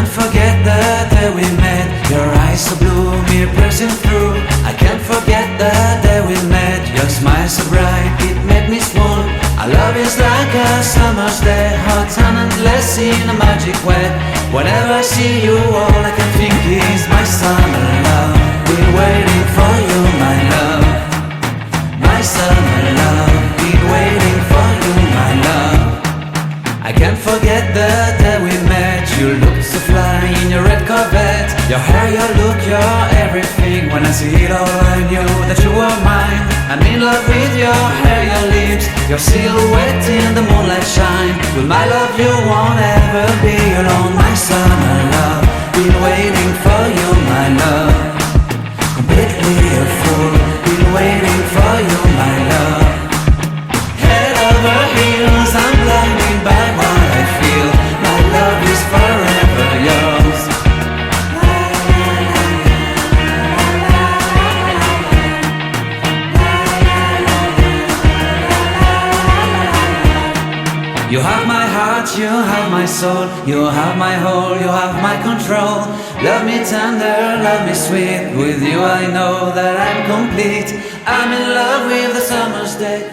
can't forget the day we met. Your eyes so blue, me piercing through. I can't forget the day we met. Your smile so bright, it made me swoon. Our love is like a summer's day, hot and endless in a magic way. Whenever I see you, all I can think is my summer love. Been waiting for you, my love. My summer love. Been waiting for you, my love. I can't forget the day we met. You looked so fly in your red Corvette. Your hair, your look, your everything. When I see it all, I knew that you were mine. I'm in love with your hair, your lips, your silhouette in the moonlight shine. With my love you won't ever be alone. My summer love, been waiting for you, my love. Completely a fool, been waiting for you, my love. Head over heels, I'm blinded by what I feel. My love is forever yours. You have my heart, you have my soul. You have my whole, you have my control. Love me tender, love me sweet. With you I know that I'm complete. I'm in love with the summer's day.